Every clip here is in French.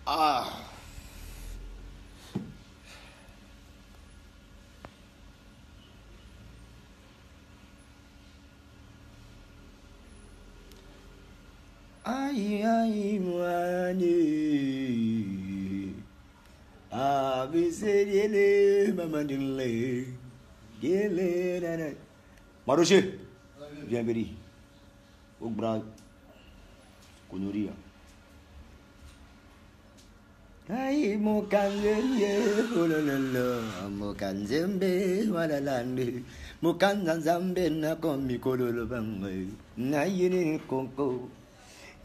Ah. Aïe, aïe, moine. Ah, mais c'est les maman de lait. Marocher, viens, Béri. Au bras, connerie. Aïe, mon canzembe, oh là là là, mon canzembe, voilà là, mon canzembe, n'a comme Mikolo le bang, n'aïe, conco.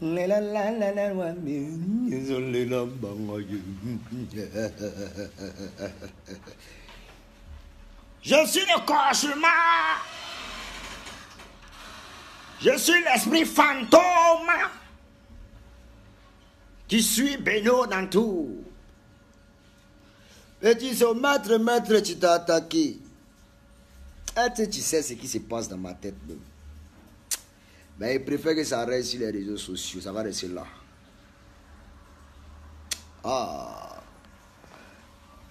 La la la la la la désolé la bangue. Je suis le cauchemar. Je suis l'esprit fantôme qui suit Beno dans tout. Et tu dis, maître, tu t'as attaqué. Est-ce que tu sais ce qui se passe dans ma tête? Mais il préfère que ça reste sur les réseaux sociaux. Ça va rester là. Ah.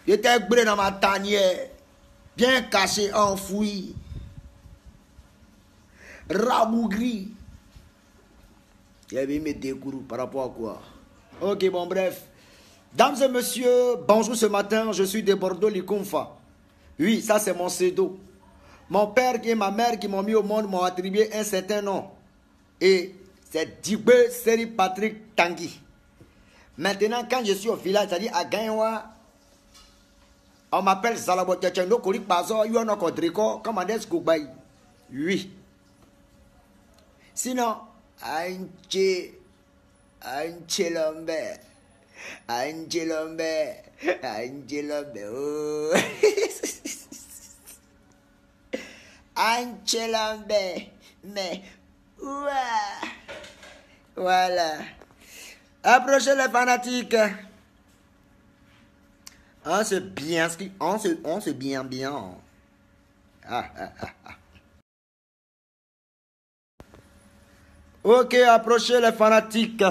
J'étais brûlé dans ma tanière. Bien caché, enfoui. Rabougri. Il avait mis des courroux par rapport à quoi? Ok, bon, bref. Dames et messieurs, bonjour ce matin. Je suis de Bordeaux, Likonfa. Oui, ça c'est mon pseudo. Mon père et ma mère qui m'ont mis au monde m'ont attribué un certain nom. Et c'est Dibé Seri Patrick Tanguy. Maintenant, quand je suis au village, c'est-à-dire à Gaïwa, on m'appelle Zalabo Tchano Kolik Pazo, Yuano Kodriko, Commandes Goubaï. Oui. Sinon, Anche Lombe. Oh. Anche Lombe. Mais. Ouah. Voilà. Approchez les fanatiques. On se bien, on se bien. Ah. Ok, approchez les fanatiques.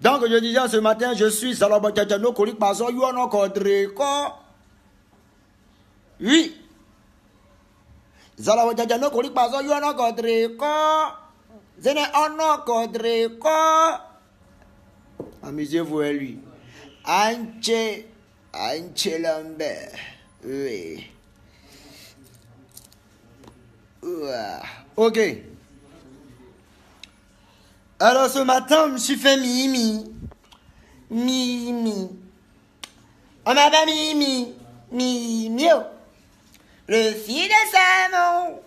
Donc je disais ce matin, je suis Salabakadjano Kolik Bazo Yuano Kodreko. Oui. Zalawajajano Kolik Bazo Yuano Kodreko. Zene Ono Kodreko. Amusez-vous à lui. Anche Lambert. Oui. Ouah. Ok. Alors ce matin, je me suis fait Mimi. On m'appelle Mimi. Mimio. Le fils de Salmon.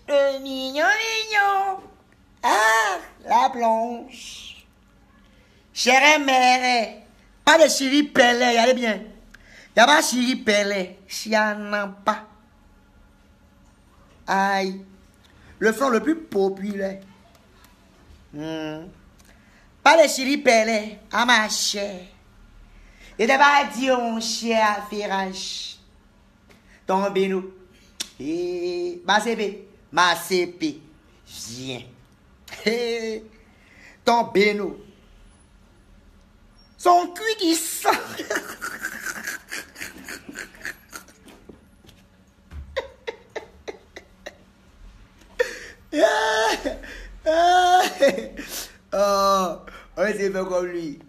Le mignon. Ah, la blanche. Chère mère. Pas de chéri Pelé, regardez bien. Il n'y a pas de chéri Pelé. Il n'y en a pas. Aïe. Le front le plus populaire. Pas de chéri Pelé. À ma chère. Il ne pas dire mon cher à Ferrage. Ton Beno. Ma CP. Viens. Ton Beno. Son cul qui sent. On s'est fait comme lui.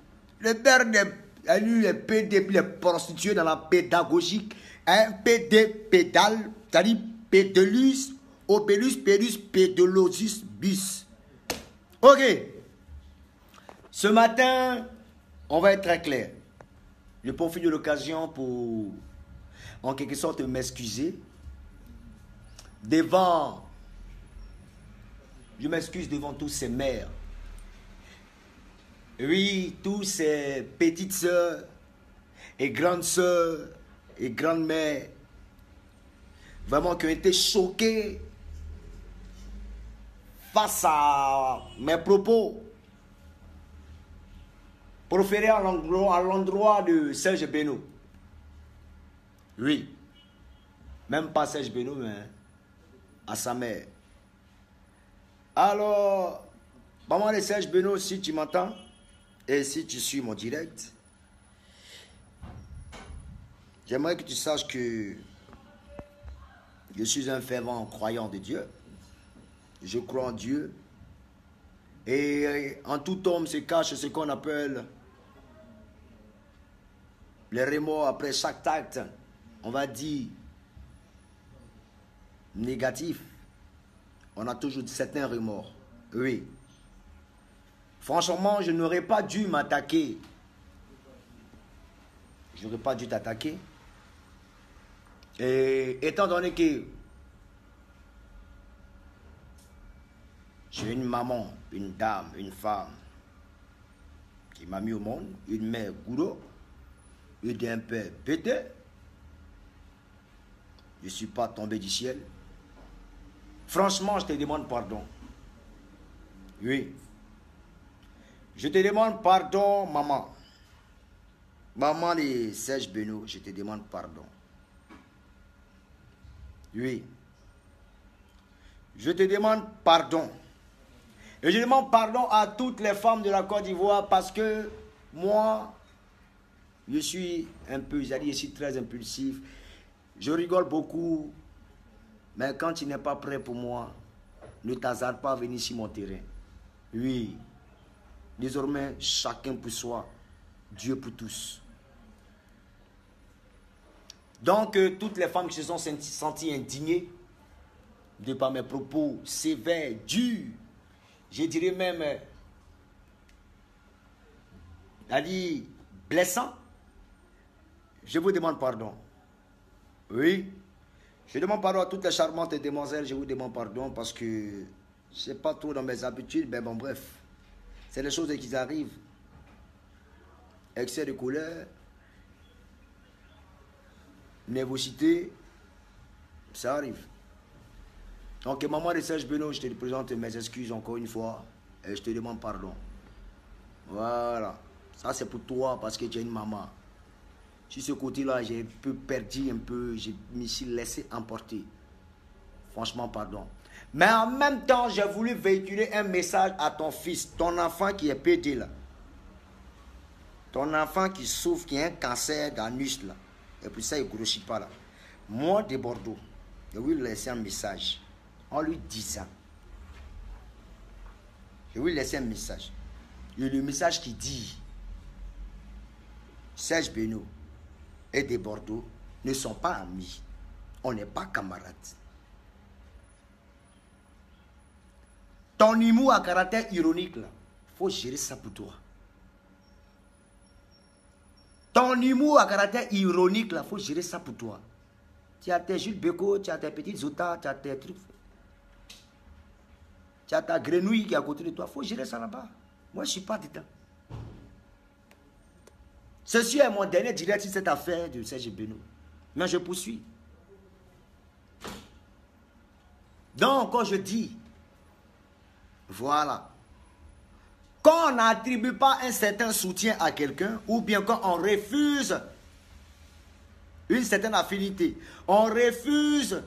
Le père a eu les PD puis les prostituées dans la pédagogique. Un PD pédale, c'est-à-dire pédalus, opélus, pédus, pédologus, bus. Ok. Ce matin, on va être très clair. Je profite de l'occasion pour, en quelque sorte, m'excuser devant. Je m'excuse devant tous ces mères. Oui, tous ces petites sœurs et grandes sœurs et grandes mères. Vraiment qui ont été choquées face à mes propos proférés à l'endroit de Serge Beno. Oui. Même pas Serge Beno, mais à sa mère. Alors, Maman de Serge Benoît, si tu m'entends, et si tu suis mon direct, j'aimerais que tu saches que je suis un fervent croyant de Dieu. Je crois en Dieu. Et en tout homme se cache ce qu'on appelle les remords après chaque acte, on va dire, négatif. On a toujours certains remords. Oui. Franchement, je n'aurais pas dû m'attaquer. Je n'aurais pas dû t'attaquer. Et étant donné que j'ai une maman, une dame, une femme qui m'a mis au monde, une mère gourou, et un père pété, je ne suis pas tombé du ciel. Franchement, je te demande pardon. Oui. Je te demande pardon, maman. Maman de Serge Benoît, je te demande pardon. Oui. Je te demande pardon. Et je demande pardon à toutes les femmes de la Côte d'Ivoire parce que moi, je suis un peu, je suis très impulsif. Je rigole beaucoup. Mais quand tu n'es pas prêt pour moi, ne t'hasarde pas à venir sur mon terrain. Oui. Désormais, chacun pour soi, Dieu pour tous. Donc, toutes les femmes qui se sont senties indignées de par mes propos sévères, durs, je dirais même, c'est-à-dire blessants, je vous demande pardon. Oui. Je demande pardon à toutes les charmantes demoiselles, je vous demande pardon parce que c'est pas trop dans mes habitudes, mais bon, bref. C'est les choses qui arrivent. Excès de colère, nervosité, ça arrive. Donc, maman de Serge Benoît, je te présente mes excuses encore une fois et je te demande pardon. Voilà. Ça, c'est pour toi parce que tu es une maman. Sur ce côté-là, j'ai un peu perdu, je me suis laissé emporter. Franchement, pardon. Mais en même temps, j'ai voulu véhiculer un message à ton fils, ton enfant qui est pédé là. Ton enfant qui souffre, qui a un cancer d'anus là. Et puis ça, il ne grossit pas là. Moi, de Bordeaux, je vais lui laisser un message. En lui disant. Je vais lui laisser un message. Il y a le message qui dit Serge Benoît et de Bordeaux ne sont pas amis. On n'est pas camarades. Ton humour à caractère ironique, là, il faut gérer ça pour toi. Ton humour à caractère ironique, là, il faut gérer ça pour toi. Tu as tes Jules Beko, tu as tes petites Zota, tu as tes trucs. Tu as ta grenouille qui est à côté de toi. Il faut gérer ça là-bas. Moi, je ne suis pas dedans. Ceci est mon dernier direct sur cette affaire de Serge Benoît. Mais je poursuis. Donc, quand je dis, voilà, quand on n'attribue pas un certain soutien à quelqu'un, ou bien quand on refuse une certaine affinité, on refuse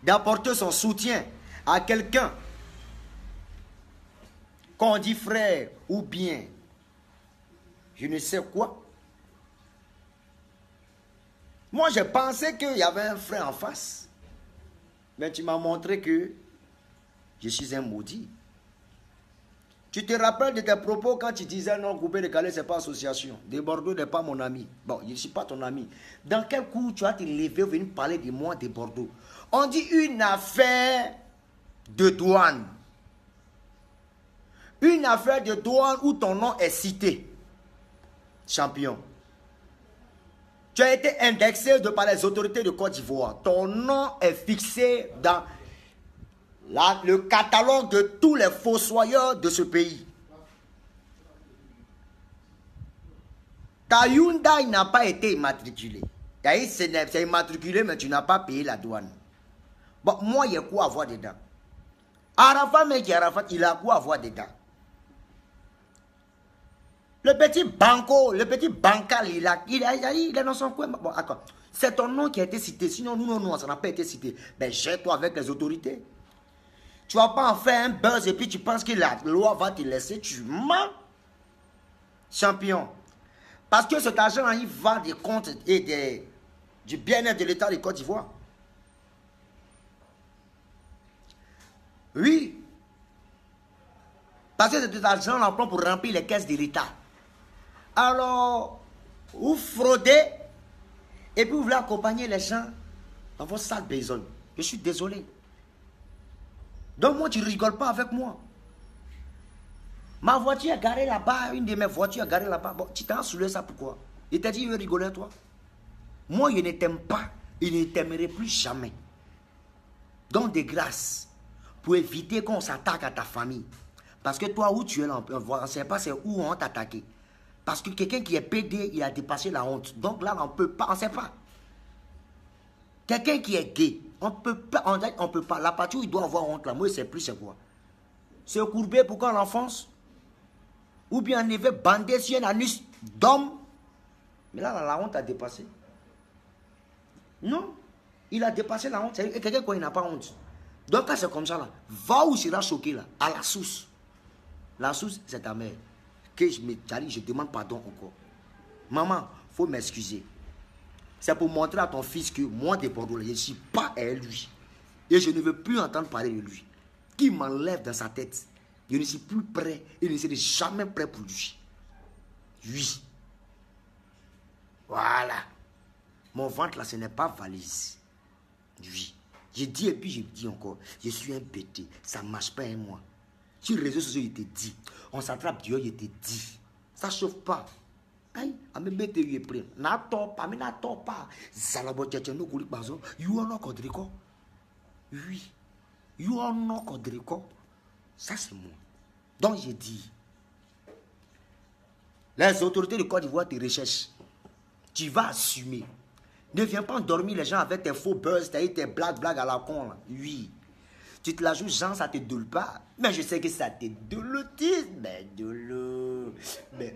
d'apporter son soutien à quelqu'un, qu'on dit frère, ou bien je ne sais quoi. Moi, j'ai pensé qu'il y avait un frère en face. Mais tu m'as montré que je suis un maudit. Tu te rappelles de tes propos quand tu disais non, Coupé de Calais, ce n'est pas association. De Bordeaux n'est pas mon ami. Bon, je ne suis pas ton ami. Dans quel coup tu as te levé venir parler de moi, de Bordeaux? On dit une affaire de douane. Une affaire de douane où ton nom est cité. Champion. Tu as été indexé par les autorités de Côte d'Ivoire. Ton nom est fixé dans le catalogue de tous les fossoyeurs de ce pays. Ta Hyundai n'a pas été immatriculée. C'est immatriculé, mais tu n'as pas payé la douane. Bon, moi, il y a quoi à voir dedans? Arafat, mec, Arafat, il a quoi à voir dedans? Le petit banco, le petit bancal, il est dans son coin. Bon, d'accord. C'est ton nom qui a été cité. Sinon, nous, ça n'a pas été cité. Ben, gère-toi avec les autorités. Tu vas pas en faire un buzz et puis tu penses que la loi va te laisser. Tu mens. Champion. Parce que cet argent-là, il va des comptes et du bien-être de l'État de Côte d'Ivoire. Oui. Parce que cet argent, on l'emploie pour remplir les caisses de l'État. Alors, vous fraudez et puis vous voulez accompagner les gens dans votre sale besogne. Je suis désolé. Donc moi, tu ne rigoles pas avec moi. Ma voiture est garée là-bas, une de mes voitures est garée là-bas. Bon, tu t'en soulevé ça pourquoi? Il t'a dit, il veut rigoler toi. Moi, je ne t'aime pas, et ne t'aimerai plus jamais. Donc, de grâce, pour éviter qu'on s'attaque à ta famille. Parce que toi, où tu es là, on ne sait pas c'est où on t'a attaqué. Parce que quelqu'un qui est pédé, il a dépassé la honte. Donc là, on ne peut pas, on ne sait pas. Quelqu'un qui est gay, on ne peut pas, on peut pas. La partie où il doit avoir honte, là, moi, je ne sais plus c'est quoi. Se courber pour quand l'enfance? Ou bien en effet, bander sur un anus d'homme. Mais là, la honte a dépassé. Non, il a dépassé la honte. C'est quelqu'un qui n'a pas honte. Donc quand c'est comme ça, là, va où sera choqué, là, à la source. La source, c'est ta mère. Que je demande pardon encore. Maman, il faut m'excuser. C'est pour montrer à ton fils que moi, de Bordeaux, je ne suis pas à lui. Et je ne veux plus entendre parler de lui. Qui m'enlève dans sa tête. Je ne suis plus prêt et je ne serai jamais prêt pour lui. Oui. Voilà. Mon ventre là, ce n'est pas valise. Oui. Je dis et puis je dis encore, je suis un bêté. Ça ne marche pas un mois. Sur les réseaux sociaux, il te dit. On s'attrape Dieu, il te dit. Ça ne chauffe pas. Aïe, à me mettre il est prêt. N'attends pas, mais n'attends pas. Zalabo tchétchéno koulik bazo. You are not kodriko. Oui. You are not kodriko. Ça c'est moi. Donc j'ai dit. Les autorités de Côte d'Ivoire te recherchent. Tu vas assumer. Ne viens pas endormir les gens avec tes faux buzz, tes blagues à la con. Là. Oui. Tu te la joues, Jean, ça te doule pas. Mais je sais que ça te doule. Mais doule. Mais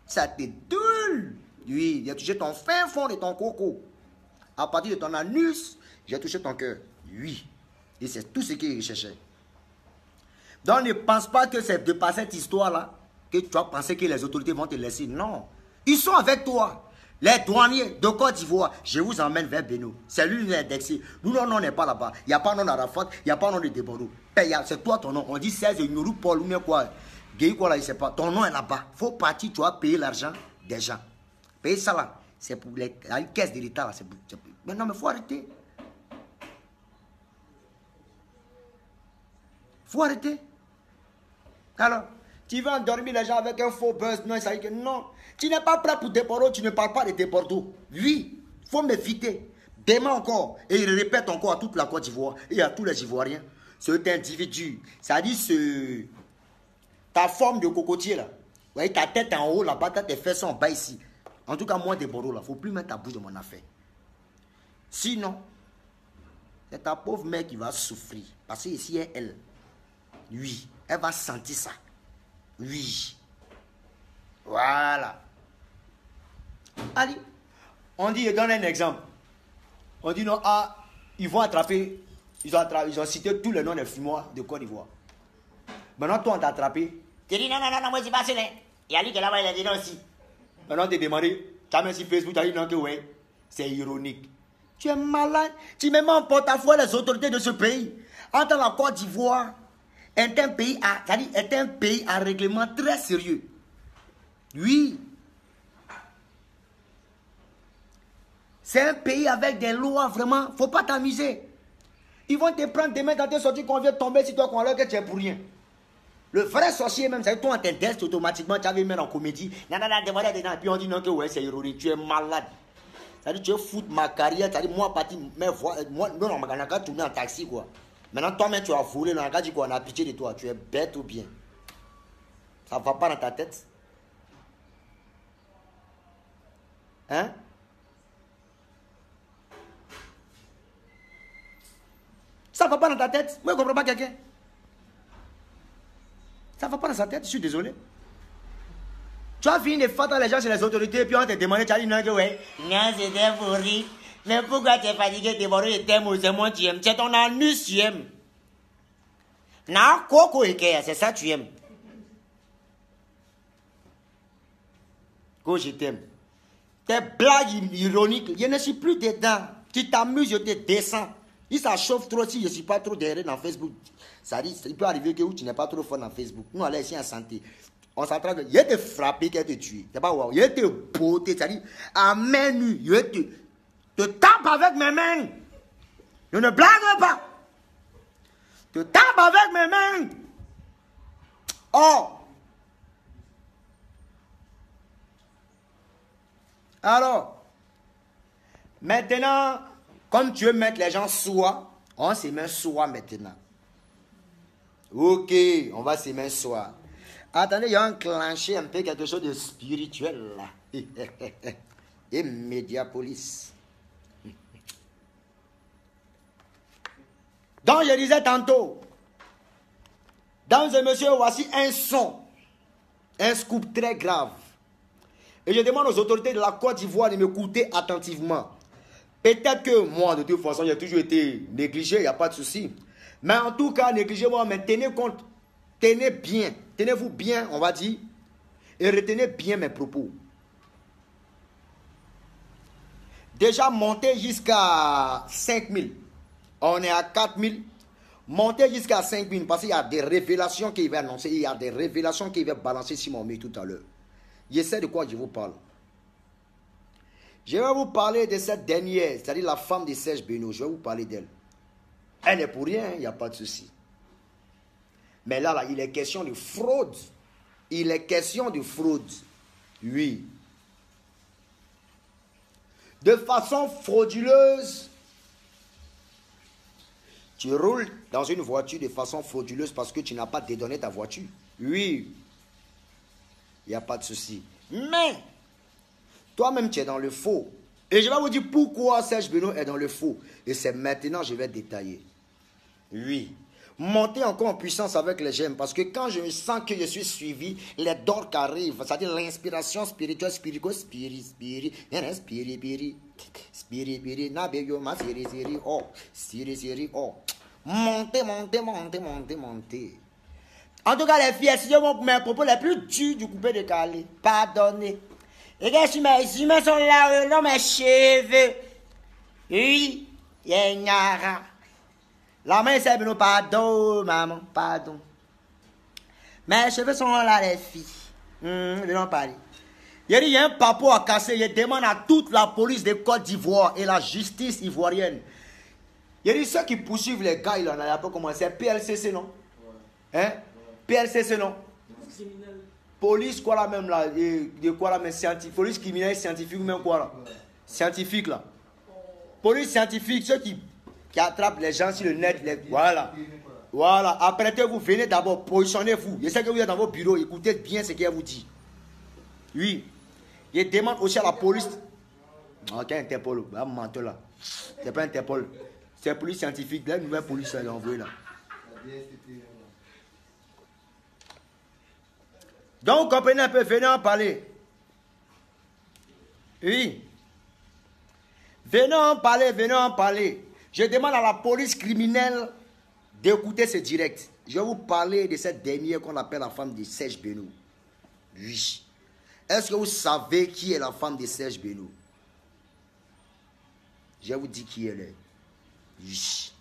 ça te doule. Oui, j'ai touché ton fin fond de ton coco. À partir de ton anus, j'ai touché ton cœur. Oui. Et c'est tout ce qu'il cherchait. Donc ne pense pas que c'est de par cette histoire-là que tu vas penser que les autorités vont te laisser. Non. Ils sont avec toi. Les douaniers de Côte d'Ivoire, je vous emmène vers Beno. C'est lui qui est indexé. Nous, non, on n'est pas là-bas. Il n'y a pas nom d'Arafat, il n'y a pas nom de Deboro. C'est toi ton nom. On dit 16 et Nourou Paul ou bien quoi. Guéhi quoi là, il ne sait pas. Ton nom est là-bas. Il faut partir, tu vas payer l'argent des gens. Payer ça là. C'est pour les caisses de l'État là. Mais non, mais il faut arrêter. Il faut arrêter. Alors, tu vas endormir les gens avec un faux buzz. Non, ça dit que non. Tu n'es pas prêt pour des Bordeaux, tu ne parles pas de tes Bordeaux. Oui, il faut m'éviter. Demain encore, et il répète encore à toute la Côte d'Ivoire et à tous les Ivoiriens, cet individu, ça dit ta forme de cocotier là, vous voyez, ta tête en haut là-bas, tes fesses en bas ici. En tout cas, moi des Bordeaux là, il ne faut plus mettre ta bouche dans mon affaire. Sinon, c'est ta pauvre mère qui va souffrir. Parce que ici, elle, oui, elle va sentir ça. Oui. Voilà. Allez, on dit, je donne un exemple. On dit non, ah, ils vont attraper, ils ont cité tous les noms des fumoirs de Côte d'Ivoire. Maintenant, toi, on t'a attrapé. Tu dis non, moi, c'est pas cela. Il y a lui qui est là-bas, il a dit non aussi. Maintenant, tu t'es demandé, tu as mis sur Facebook, tu as dit non, que ouais, c'est ironique. Tu es malade. Tu me mets en porte-à-faux les autorités de ce pays. Entre la Côte d'Ivoire est un pays à règlement très sérieux. Oui. C'est un pays avec des lois, vraiment. Il ne faut pas t'amuser. Ils vont te prendre demain dans tes sorties qu'on vient tomber sur toi qu'on a que tu es pour rien. Le vrai sorcier même, c'est toi on t'inteste automatiquement, tu avais mis en comédie. Non, et puis on dit non que ouais, c'est ironique, tu es malade. C'est-à-dire tu veux foutre ma carrière, c'est-à-dire moi parti, moi, non, on m'a tourné en taxi quoi. Maintenant toi-même tu as volé, on a dit qu'on a pitié de toi, tu es bête ou bien. Ça ne va pas dans ta tête. Hein? Ça ne va pas dans ta tête. Moi, je ne comprends pas quelqu'un. Ça ne va pas dans sa tête, je suis désolé. Tu as fini de faire les gens chez les autorités, puis on te demande, tu as dit non, que ouais. Non, c'était pour rire. Mais pourquoi tu es fatigué, débordé, et t'aimes, c'est moi tu aimes. C'est ton anus tu aimes. Non, coco et c'est ça tu aimes. Quand je t'aime. Tes blagues ironiques, je ne suis plus dedans. Tu t'amuses, je te descends. Si ça chauffe trop, si je ne suis pas trop derrière dans Facebook, ça dit, il peut arriver que tu n'es pas trop fort dans Facebook. Nous, on est ici en santé. On s'entraîne de. Il te frapper, qu'il te tuer. C'est pas wow. Il te beauté, c'est-à-dire, à main nue, il te tape avec mes mains. Je ne blague pas. Te tape avec mes mains. Oh. Alors, maintenant, comme tu veux mettre les gens soi, on se met soi maintenant. Ok, on va se mettre soi. Attendez, il y a enclenché un peu quelque chose de spirituel là. Et Mediapolis. Donc, je disais tantôt, dans ce monsieur, voici un son, un scoop très grave. Et je demande aux autorités de la Côte d'Ivoire de m'écouter attentivement. Peut-être que moi, de toute façon, j'ai toujours été négligé, il n'y a pas de souci. Mais en tout cas, négligez-moi, mais tenez compte, tenez bien, tenez-vous bien, on va dire, et retenez bien mes propos. Déjà, montez jusqu'à 5 000. On est à 4 000. Montez jusqu'à 5 000 parce qu'il y a des révélations qu'il va annoncer, il y a des révélations qu'il va balancer sur mon mail tout à l'heure. Je sais de quoi je vous parle. Je vais vous parler de cette dernière, c'est-à-dire la femme de Serge Benoît. Je vais vous parler d'elle. Elle n'est pour rien, il n'y a pas de souci. Mais là, il est question de fraude. Il est question de fraude. Oui. De façon frauduleuse. Tu roules dans une voiture de façon frauduleuse parce que tu n'as pas dédonné ta voiture. Oui. Il n'y a pas de souci. Mais, toi-même, tu es dans le faux. Et je vais vous dire pourquoi Serge Benoît est dans le faux. Et c'est maintenant que je vais détailler. Oui. Monter encore en puissance avec les gemmes. Parce que quand je sens que je suis suivi, les dorks arrivent. C'est-à-dire l'inspiration spirituelle, monter. En tout cas, les filles, excusez-moi mes propos les plus durs du coupé de Calais. Pardonnez. Et que si mes humains sont là, dans mes cheveux. Oui, il y a une yara. La main, c'est nous, pardon, maman, pardon. Mes cheveux sont là, les filles. Venons parler. Il y a un papo à casser. Il demande à toute la police de Côte d'Ivoire et la justice ivoirienne. Il y a ceux qui poursuivent les gars, il en a pas commencé. C'est PLCC, non? Hein? PLCC, non? Police, quoi là même là? De quoi là, mais scientifique? Police criminelle scientifique ou même quoi là? Scientifique là. Police scientifique, ceux qui attrapent les gens sur le net. Voilà. Voilà. Apprêtez-vous, venez d'abord, positionnez-vous. Je sais que vous êtes dans vos bureaux, écoutez bien ce qu'elle vous dit. Oui. Je demande aussi à la police. Ok, Interpol, menteur là. C'est pas Interpol. C'est police scientifique. La nouvelle police, elle est envoyée là. Donc, vous comprenez un peu, venez en parler. Oui. Venez en parler, venez en parler. Je demande à la police criminelle d'écouter ce direct. Je vais vous parler de cette dernière qu'on appelle la femme de Serge Benoît. Oui. Est-ce que vous savez qui est la femme de Serge Benoît? Je vais vous dire qui elle est. Oui.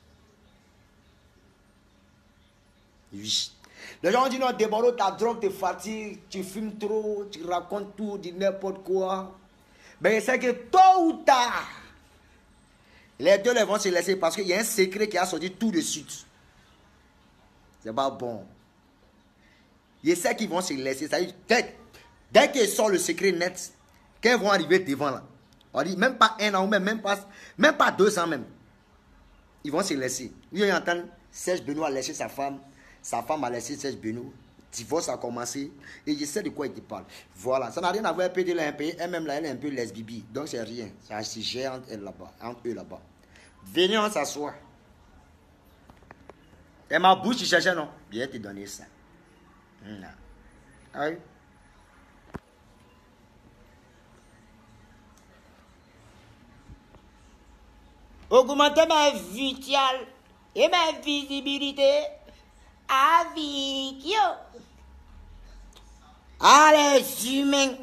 Oui. Les gens disent non, Deborah, ta drogue te fatigue, tu fumes trop, tu racontes tout, dis n'importe quoi. Mais c'est que tôt ou tard, les deux vont se laisser parce qu'il y a un secret qui a sorti tout de suite. C'est pas bon. Je sais qu'ils vont se laisser. Ça dit, dès qu'ils sortent le secret net, quand ils vont arriver devant là, on dit même pas 1 an ou même pas 2 ans même. Ils vont se laisser. Ils entendent Serge Benoît a laissé sa femme a laissé Serge Benoît. Divorce a commencé et je sais de quoi il te parle. Voilà, ça n'a rien à voir avec elle même là, elle est un peu lesbibi. Donc c'est rien. Ça se gère entre eux là-bas. Venez, on s'assoit. Et ma bouche, tu cherchais, non? Je vais te donner ça. Non. Ah oui. Augmenter ma vitale et ma visibilité avec yo. Ah, les humains.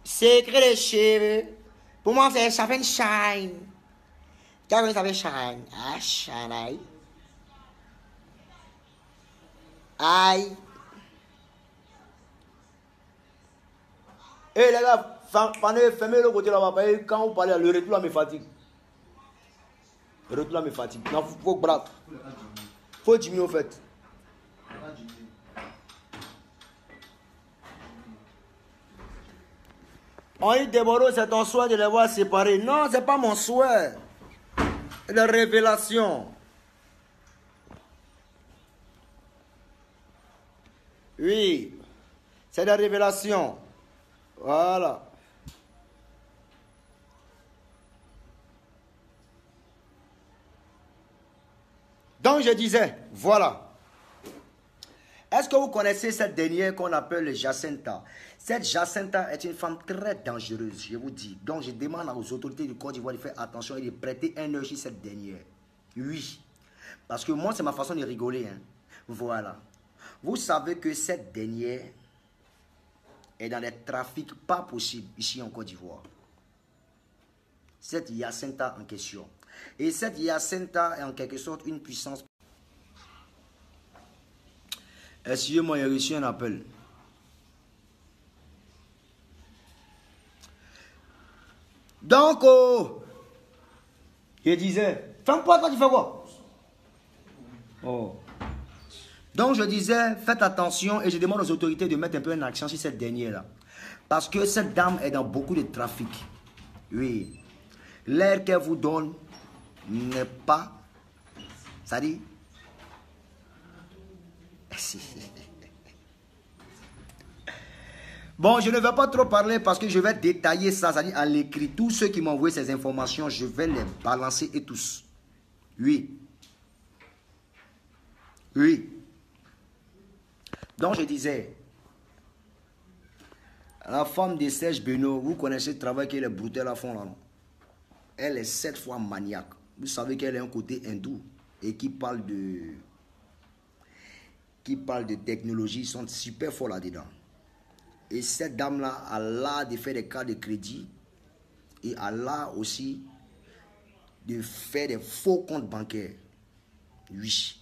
Secret les cheveux. Pour moi, ça fait shine. Tu vois, ça fait shine. Ah, shine, aïe. Aïe. Eh les gars, fermez le côté là-bas. Quand vous parlez, le retour là me fatigue. Le retour là me fatigue. Non, faut bravo. Faut diminuer au fait. On dit Déboro, c'est ton souhait de les voir séparés. Non, c'est pas mon souhait. C'est la révélation. Oui, c'est la révélation. Voilà. Donc je disais, voilà. Est-ce que vous connaissez cette dernière qu'on appelle Jacinta? Cette Jacinta est une femme très dangereuse, je vous dis. Donc je demande aux autorités du Côte d'Ivoire de faire attention et de prêter un œil sur cette dernière. Oui. Parce que moi, c'est ma façon de rigoler. Hein. Voilà. Vous savez que cette dernière est dans des trafics pas possibles ici en Côte d'Ivoire. Cette Jacinta en question. Et cette Jacinta est en quelque sorte une puissance. Excusez-moi, il a reçu un appel. Donc, je disais, ferme-toi, toi tu fais quoi? Oh. Donc, je disais, faites attention et je demande aux autorités de mettre un peu en action sur cette dernière-là. Parce que cette dame est dans beaucoup de trafic. Oui. L'air qu'elle vous donne n'est pas... Ça dit... Bon, je ne vais pas trop parler parce que je vais détailler ça, c'est-à-dire à l'écrit. Tous ceux qui m'ont envoyé ces informations, je vais les balancer et tous. Oui. Oui. Donc je disais, la femme de Serge Benoît, vous connaissez le travail que les broutelles à fond là, non? Elle est 7 fois maniaque. Vous savez qu'elle a un côté hindou et qui parle de technologie, ils sont super forts là-dedans. Et cette dame-là a l'art de faire des cartes de crédit et a l'art aussi de faire des faux comptes bancaires. Oui.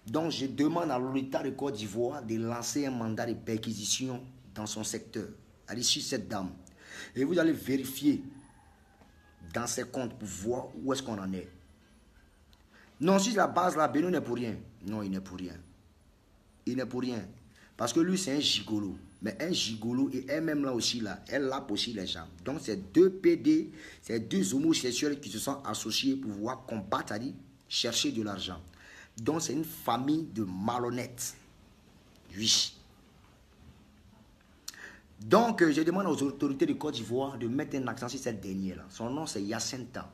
Donc je demande à l'État de Côte d'Ivoire de lancer un mandat de perquisition dans son secteur, à l'issue de cette dame. Et vous allez vérifier dans ses comptes pour voir où est-ce qu'on en est. Non, si la base là, Benoît n'est pour rien. Non, il n'est pour rien. Il n'est pour rien. Parce que lui, c'est un gigolo. Mais un gigolo, et elle-même là aussi, là, elle lappe aussi les gens. Donc, c'est deux PD, c'est deux homosexuels qui se sont associés pour pouvoir combattre, c'est-à-dire chercher de l'argent. Donc, c'est une famille de malhonnêtes. Oui. Donc, je demande aux autorités de Côte d'Ivoire de mettre un accent sur cette dernière-là. Son nom, c'est Jacinta.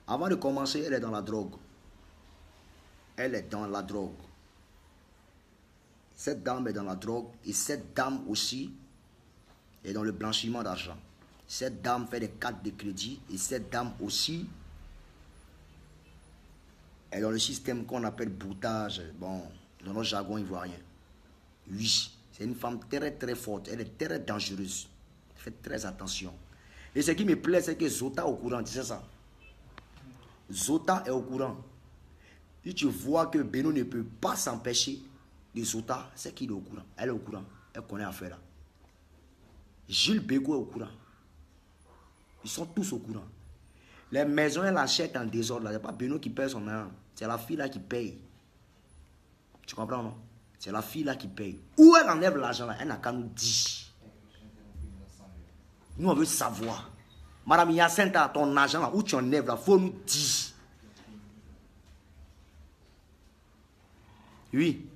Avant de commencer, elle est dans la drogue. Elle est dans la drogue. Cette dame est dans la drogue et cette dame aussi est dans le blanchiment d'argent. Cette dame fait des cartes de crédit et cette dame aussi est dans le système qu'on appelle boutage, bon, dans notre jargon ivoirien. Oui, c'est une femme très très forte, elle est très dangereuse. Faites très attention. Et ce qui me plaît, c'est que Zota est au courant, tu sais ça. Zota est au courant. Si tu vois que Benoît ne peut pas s'empêcher de Zota, c'est qu'il est au courant. Elle est au courant. Elle connaît l'affaire là. Gilles Bégo est au courant. Ils sont tous au courant. Les maisons, elle achète en désordre là. Ce n'est pas Benoît qui paye son argent. C'est la fille là qui paye. Tu comprends, non? C'est la fille là qui paye. Où elle enlève l'argent là? Elle n'a qu'à nous dire. Nous, on veut savoir. Madame Jacinta, ton argent là, où tu enlèves là, il faut nous dire. Oui.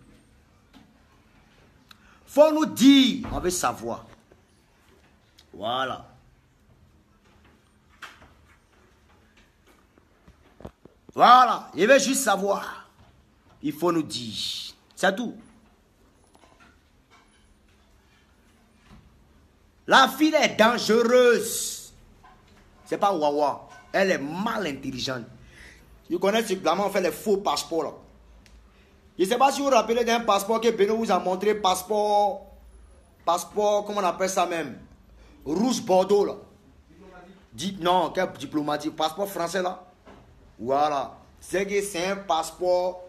Faut nous dire, on veut savoir. Voilà. Voilà, je veux juste savoir. Il faut nous dire. C'est tout. La fille est dangereuse. C'est pas Wawa. Elle est mal intelligente. Je connais simplement on fait les faux passeports là. Je ne sais pas si vous vous rappelez d'un passeport que Beno vous a montré, passeport, comment on appelle ça même? Rouge Bordeaux là. Non, quel diplomatique? Passeport français là. Voilà. C'est un passeport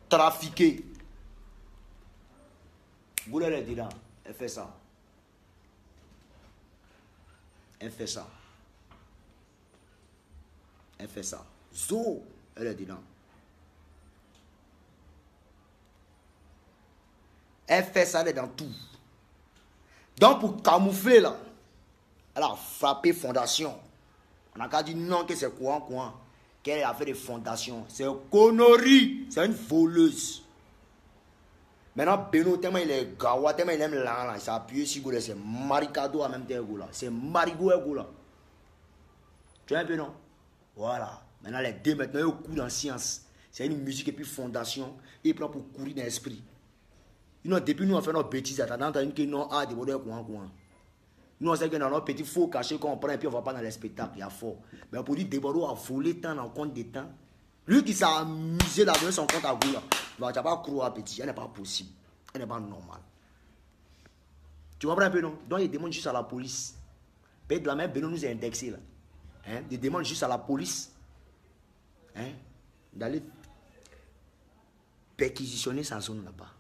trafiqué. Vous le direz, elle fait ça. Elle fait ça. Elle fait ça. Zo, elle est dedans. Elle fait ça, elle est dans tout. Donc pour camoufler là, elle a frappé fondation. On a qu'à dire non que c'est quoi, qu'elle a fait des fondations. C'est une connerie. C'est une voleuse. Maintenant, Beno, tellement il est gawa, tellement il aime là, il s'est appuyé sur Goula, c'est Maricado en même temps, là. C'est Marigo et Goula. Tu vois un peu, non? Voilà. Maintenant, les deux, maintenant, ils ont cours en science. C'est une musique et puis fondation. Ils prennent pour courir dans l'esprit. Depuis nous, on fait nos bêtises, attendant que nous, ah, des modèles, quoi. Nous, on sait que dans nos petits faux cachés qu'on prend et puis on ne va pas dans les spectacles, il y a fort. Mais pour dire, Débordeaux a volé tant en compte des temps. Lui qui s'est amusé là, donner son compte à Goula. Tu n'as pas croire petit, elle n'est pas possible. Elle n'est pas normale. Tu comprends un peu, non? Donc, il demande juste à la police. Peut-être de la même, Beno nous a indexé là. Hein? Il demande juste à la police, hein, d'aller perquisitionner sa zone là-bas.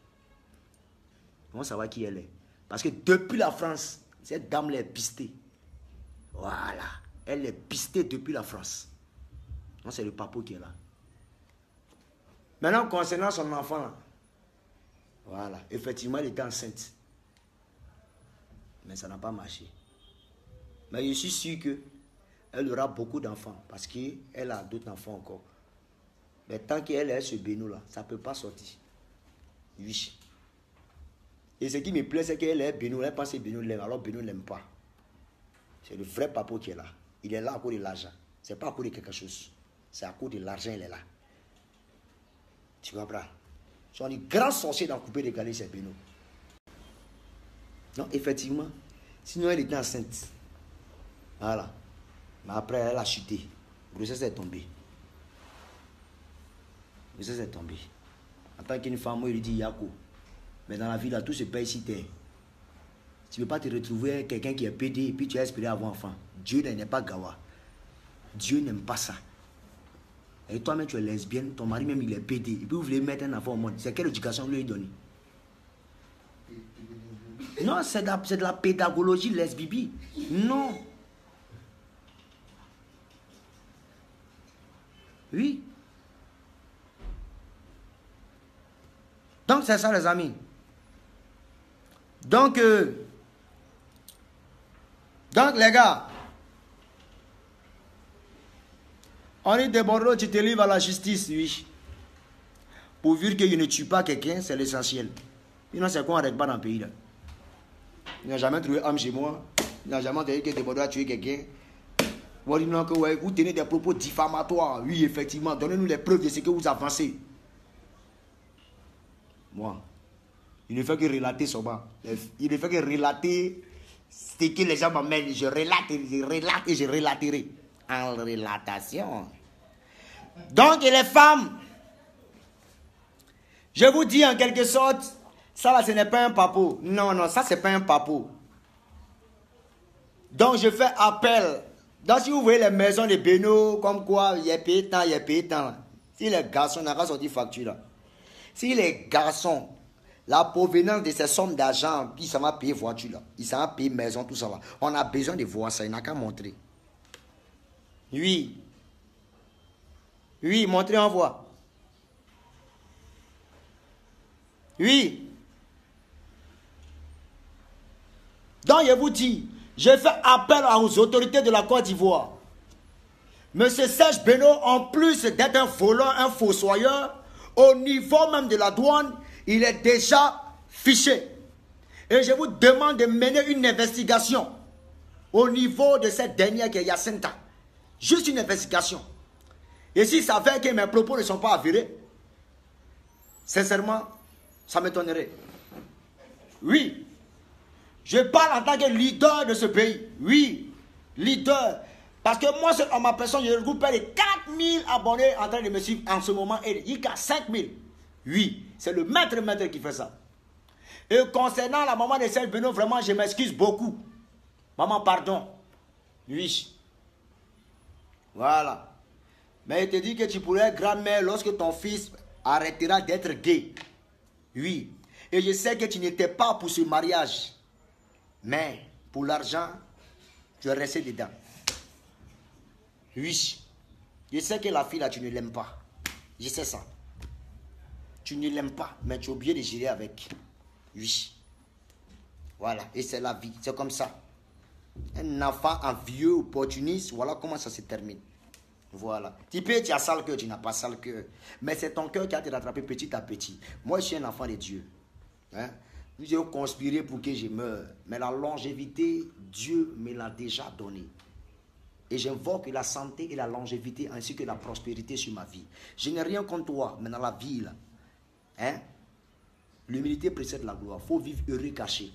On va savoir qui elle est. Parce que depuis la France, cette dame l'est pistée. Voilà. Elle est pistée depuis la France. Non, c'est le papa qui est là. Maintenant, concernant son enfant, là, voilà, effectivement, elle était enceinte. Mais ça n'a pas marché. Mais je suis sûr qu'elle aura beaucoup d'enfants parce qu'elle a d'autres enfants encore. Mais tant qu'elle est ce Beno là, ça ne peut pas sortir. Oui. Et ce qui me plaît, c'est qu'elle est Beno, elle pense que Beno l'aime, alors Beno ne l'aime pas. C'est le vrai papa qui est là. Il est là à cause de l'argent. Ce n'est pas à cause de quelque chose. C'est à cause de l'argent, il est là. Tu comprends? Son grand sorcier dans le coupé de Galais, c'est Beno. Non, effectivement. Sinon, elle était enceinte. Voilà. Mais après, elle a chuté. Grossesse est tombée. Grossesse est tombée. En tant qu'une femme, moi, il lui dit Yako. Mais dans la vie, là, tout se paye ici. Tu ne peux pas te retrouver avec quelqu'un qui est pédé et puis tu as espéré avoir un enfant. Dieu n'est pas gawa. Dieu n'aime pas ça. Et toi-même, tu es lesbienne, ton mari même, il est pédé. Et puis vous voulez mettre un enfant au monde. C'est quelle éducation vous lui donnez? Non, c'est de la pédagogie lesbibi. Non. Oui. Donc, c'est ça, les amis. Donc, les gars, on est des Bordeaux, tu te livres à la justice, oui. Pourvu qu'il ne tue pas quelqu'un, c'est l'essentiel. Sinon, c'est quoi on n'arrête pas dans le pays là? Il n'a jamais trouvé homme chez moi. Il n'a jamais entendu que des Bordeaux a tué quelqu'un. Vous tenez des propos diffamatoires. Oui, effectivement, donnez-nous les preuves de ce que vous avancez. Moi, il ne fait que relater son bas. Il ne fait que relater ce que les gens m'amènent. Je relate et je relaterai. En relatation. Donc, les femmes, je vous dis en quelque sorte, ça là, ce n'est pas un papo. Non, non, ça, c'est pas un papo. Donc, je fais appel. Donc, si vous voyez les maisons de Beno, comme quoi, il y a payé tant, il y a payé tant. Si les garçons n'ont pas sorti facture là. Si les garçons, la provenance de ces sommes d'argent, ils s'en va payer voiture là. Ils s'en va payer maison, tout ça là. On a besoin de voir ça, il n'a qu'à montrer. Oui. Oui, montrez, on voit. Oui. Donc, je vous dis, je fais appel aux autorités de la Côte d'Ivoire. Monsieur Serge Beno, en plus d'être un voleur, un fossoyeur, au niveau même de la douane, il est déjà fiché. Et je vous demande de mener une investigation au niveau de cette dernière qui est Yacintha. Juste une investigation. Et s'il s'avère que mes propos ne sont pas avérés, sincèrement, ça m'étonnerait. Oui. Je parle en tant que leader de ce pays. Oui. Leader. Parce que moi, en ma personne, je regroupe près de 4000 abonnés en train de me suivre en ce moment. Et il y a 5000. Oui, c'est le maître qui fait ça. Et concernant la maman de Serge Benoît, vraiment, je m'excuse beaucoup. Maman, pardon. Oui. Voilà. Mais il te dit que tu pourrais être grand-mère lorsque ton fils arrêtera d'être gay. Oui. Et je sais que tu n'étais pas pour ce mariage. Mais pour l'argent, tu es resté dedans. Oui. Je sais que la fille là, tu ne l'aimes pas. Je sais ça. Tu ne l'aimes pas, mais tu es obligé de gérer avec. Oui. Voilà. Et c'est la vie. C'est comme ça. Un enfant, un vieux opportuniste, voilà comment ça se termine. Voilà. Tu peux, tu as sale cœur, tu n'as pas sale cœur. Mais c'est ton cœur qui a te rattrapé petit à petit. Moi, je suis un enfant de Dieu. Hein? J'ai conspiré pour que je meure. Mais la longévité, Dieu me l'a déjà donnée. Et j'invoque la santé et la longévité ainsi que la prospérité sur ma vie. Je n'ai rien contre toi, mais dans la vie, là, hein? L'humilité précède la gloire. Il faut vivre heureux caché.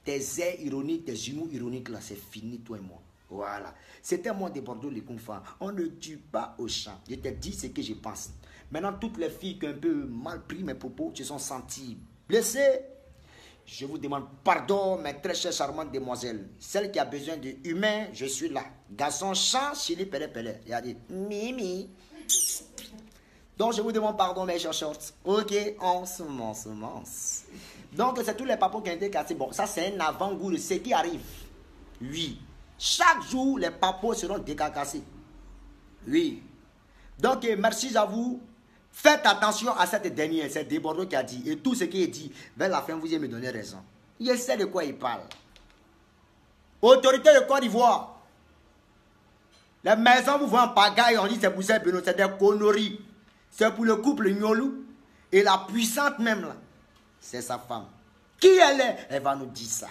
Tes airs ironiques, tes humours ironiques, là, c'est fini, toi et moi. Voilà. C'était moi de Bordeaux, les confins. On ne tue pas au champ. Je te dis ce que je pense. Maintenant, toutes les filles qui ont un peu mal pris mes propos se sont senties blessées. Je vous demande pardon, mes très chères, charmantes demoiselles. Celle qui a besoin d'humain, je suis là. Garçon, chant, chili, pele. Il a dit, mimi. Donc, je vous demande pardon, mes chers shorts. Ok, on se mange. Donc, c'est tous les papas qui ont été cassés. Bon, ça, c'est un avant-goût de ce qui arrive. Oui. Chaque jour, les papas seront décacassés. Oui. Donc, merci à vous. Faites attention à cette dernière, c'est Bordeaux qui a dit. Et tout ce qui est dit, vers la fin, vous allez me donner raison. Il sait de quoi il parle. Autorité de Côte d'Ivoire. Les maisons vous voient en pagaille, on dit c'est pour ça, c'est des conneries. C'est pour le couple Nyolou. Et la puissante même là, c'est sa femme. Qui elle est? Elle va nous dire ça.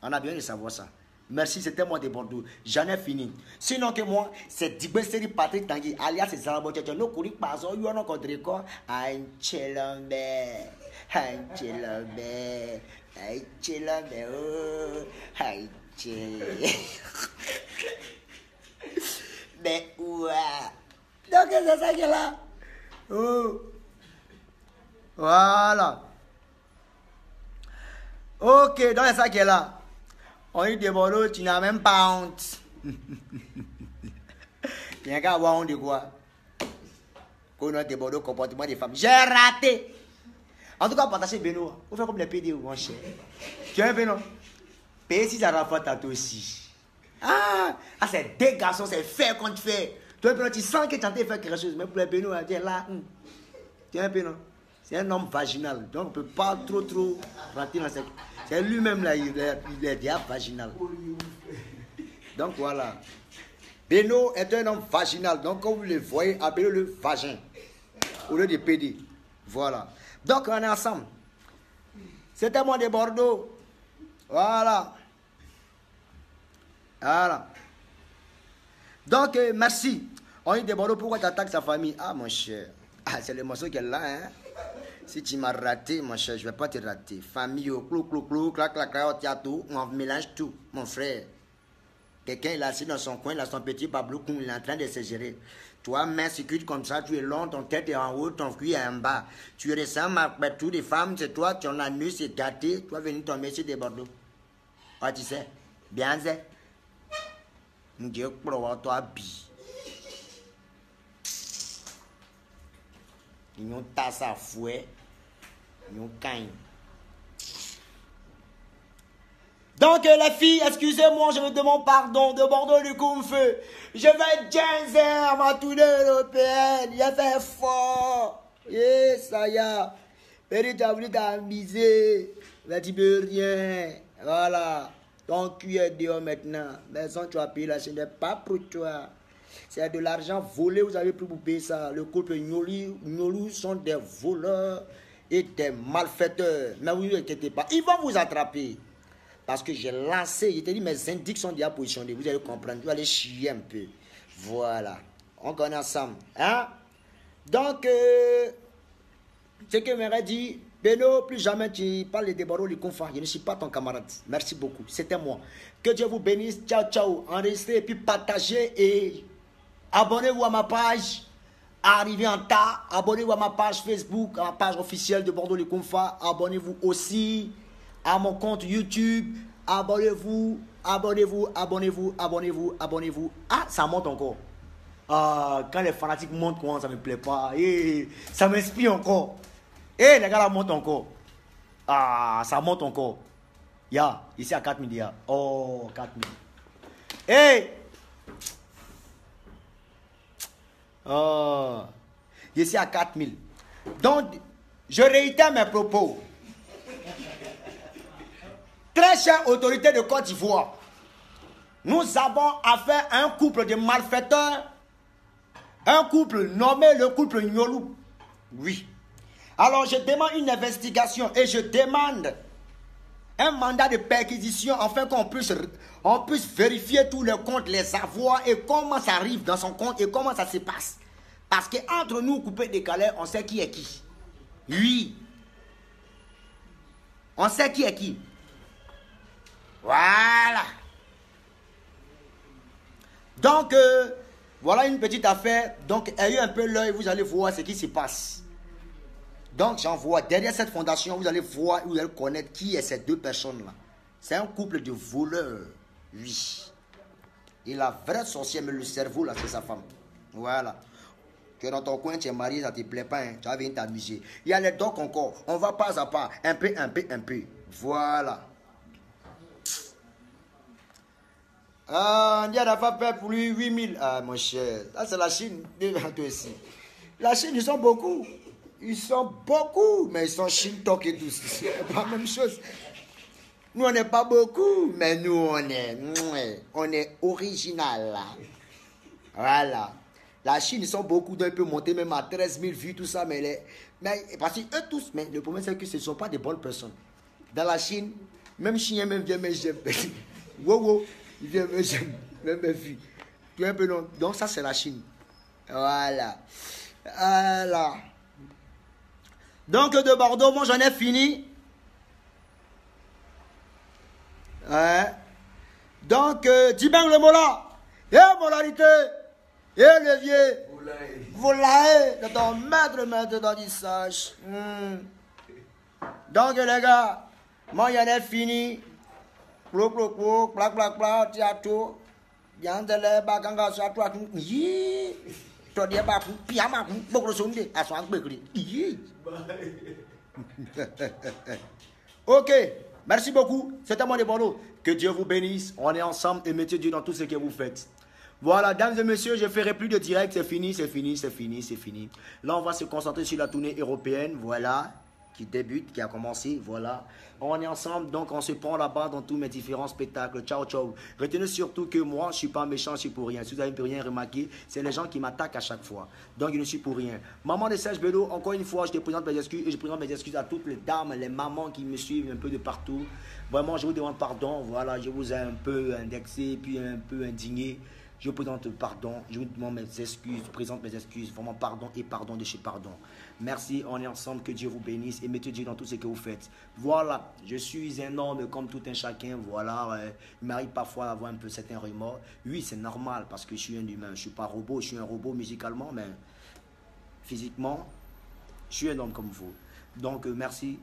On a besoin de savoir ça. Merci, c'était moi de Bordeaux. J'en ai fini. Sinon que moi, c'est Digbesseri Patrick Tanguy, alias Zarabotia. No kuri paso, you no kodreko. Anchelambe. Oh. Mais ouah. Donc c'est ça qui est là. Oh. Voilà. Ok, donc c'est ça qui est là. On dit de Bordeaux, tu n'as même pas honte. Il y a qu'à avoir honte de quoi? Qu'on a de Bordeaux, comportement des femmes. J'ai raté. En tout cas, partagez Benoît. Vous faites comme les PD, mon cher. Tu as un Benoît? Paye si ça rapporte à toi aussi. Ah, c'est des garçons, c'est faire contre faire. Toi, Benoît, tu sens que tu as fait quelque chose. Mais pour les Benoît, tu es là. Tu es un Benoît. C'est un homme vaginal. Donc, on ne peut pas trop rentrer dans cette. C'est lui-même là, il est déjà vaginal. Donc voilà. Beno est un homme vaginal. Donc comme vous le voyez, appelez le vagin. Au lieu de PD. Voilà. Donc on est ensemble. C'était moi de Bordeaux. Voilà. Voilà. Donc merci. On dit de Bordeaux, pourquoi tu attaques sa famille? Ah mon cher. Ah, c'est le morceau qu'elle a, hein. Si tu m'as raté, mon cher, je ne vais pas te rater. Famille, clou, clac, on mélange tout, mon frère. Quelqu'un, il est assis dans son coin, il a son petit babloukoum, il est en train de se gérer. Toi, main sécurité comme ça, tu es long, ton tête est en haut, ton cul est en bas. Tu ressembles à toutes les femmes, c'est toi, ton anus est gâté, tu vas venir tomber sur des Bordeaux. Ah, tu sais, bien, c'est. Dieu, pour toi, bi. Ils ont tasse à fouet. Ils ont cagne. Donc les filles, excusez-moi, je vous demande pardon de Bordeaux du Koumfeu. Je vais Genzer, ma tournée européenne. Il a fait fort. Et ça y est. Péri, tu as voulu t'amuser. Mais tu peux rien. Voilà. Ton cul est dehors maintenant. Mais sans tu as payé là, ce n'est pas pour toi. C'est de l'argent volé, vous avez pris pour payer ça. Le couple Nyolou sont des voleurs et des malfaiteurs. Mais vous ne vous inquiétez pas, ils vont vous attraper. Parce que j'ai lancé, je t'ai dit, mes indices sont déjà positionnés. Vous allez comprendre, vous allez chier un peu. Voilà, on connaît ensemble. Hein? Donc, ce que m'aurait dit, Beno, plus jamais tu parles de Bordeaux, les confins. Je ne suis pas ton camarade. Merci beaucoup. C'était moi. Que Dieu vous bénisse. Ciao, ciao. Enregistrez et puis partagez et abonnez-vous à ma page. Arrivez en tas. Abonnez-vous à ma page Facebook, à ma page officielle de Bordeaux, les confins. Abonnez-vous aussi à mon compte YouTube. Abonnez-vous, abonnez-vous, abonnez-vous, abonnez-vous, abonnez-vous. Ah, ça monte encore. Ah, quand les fanatiques montent, comment ça ne me plaît pas. Ça m'inspire encore. Les gars là montent encore. Ah, ça monte encore. Ici à 4 000. Oh, 4 000. Oh, ici à 4 000. Donc, je réitère mes propos. Très chère autorité de Côte d'Ivoire, nous avons affaire à un couple de malfaiteurs, un couple nommé le couple Nyolou. Oui. Alors je demande une investigation et je demande un mandat de perquisition afin qu'on puisse vérifier tous les comptes, les avoirs et comment ça arrive dans son compte et comment ça se passe. Parce qu'entre nous, coupés décalés, on sait qui est qui. Oui. On sait qui est qui. Voilà. Donc, voilà une petite affaire. Donc, ayez un peu l'œil, vous allez voir ce qui se passe. Donc, j'envoie derrière cette fondation, vous allez voir, vous allez connaître qui est ces deux personnes-là. C'est un couple de voleurs. Oui. Et la vraie sorcière, mais le cerveau, là, c'est sa femme. Voilà. Que dans ton coin, tu es marié, ça ne te plaît pas, hein, tu vas venir t'amuser. Il y a les docs encore. On va pas à pas. Un peu, un peu, un peu. Voilà. Ah, on dit à la femme pour lui 8 000. Ah, mon cher. Ça, c'est la Chine. Toi aussi. La Chine, ils sont beaucoup. Ils sont beaucoup. Mais ils sont Chine-Tok et tout. C'est pas la même chose. Nous, on n'est pas beaucoup. Mais nous, on est original, là. Voilà. La Chine, ils sont beaucoup. Donc, ils peuvent monter même à 13 000 vues, tout ça. Mais parce qu'eux tous, mais le problème, c'est que ce ne sont pas des bonnes personnes. Dans la Chine, même chien, même vient, même j'aime. Wow. Il vient me j'aime, même mes filles. Tu es un peu long. Donc ça c'est la Chine. Voilà. Voilà. Donc de Bordeaux, moi j'en ai fini. Ouais. Donc, Dibang le Mola. Moralité. Levier. Volaille. De ton maître dans du sage. Donc les gars, moi j'en ai fini. Théâtre, ok, merci beaucoup. C'était moi de Bordeaux. Que Dieu vous bénisse. On est ensemble et mettez Dieu dans tout ce que vous faites. Voilà, dames et messieurs, je ne ferai plus de direct. C'est fini. Là, on va se concentrer sur la tournée européenne. Voilà. Qui débute, qui a commencé, voilà. On est ensemble, donc on se prend là-bas dans tous mes différents spectacles. Ciao, ciao. Retenez surtout que moi, je ne suis pas méchant, je suis pour rien. Si vous n'avez rien remarqué, c'est les gens qui m'attaquent à chaque fois. Donc, je ne suis pour rien. Maman de Serge Bello, encore une fois, je te présente mes excuses et je présente mes excuses à toutes les dames, les mamans qui me suivent un peu de partout. Vraiment, je vous demande pardon. Voilà, je vous ai un peu indexé, puis un peu indigné. Je vous présente pardon, je vous demande mes excuses, je présente mes excuses, vraiment pardon et pardon de chez pardon. Merci, on est ensemble, que Dieu vous bénisse et mettez Dieu dans tout ce que vous faites. Voilà, je suis un homme comme tout un chacun, voilà, il m'arrive parfois d'avoir un peu certains remords. Oui, c'est normal parce que je suis un humain, je ne suis pas robot, je suis un robot musicalement, mais physiquement, je suis un homme comme vous. Donc, merci.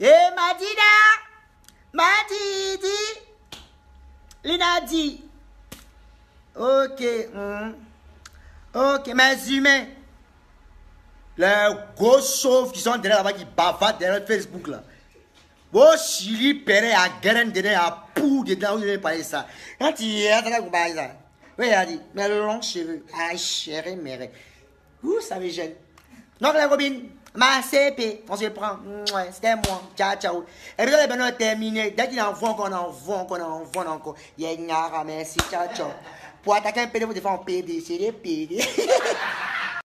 Et Madidi, Linadi. Ok, mes humains, les gros chauves qui sont derrière là-bas, qui bavardent derrière Facebook là. Vos chili péré à graine derrière, à pou dedans, vous devez parler ça. Quand tu es en train de parler ça, oui, il a dit, mes longs cheveux, ah chérie, mère, vous savez, jeune. Donc, les robines, ma CP, on se prend, c'était moi, ciao. Et puis, les bananes terminé, dès qu'il envoie encore, il y a une merci, ciao. Pour attaquer un PD, vous devez faire un PD, c'est des PD.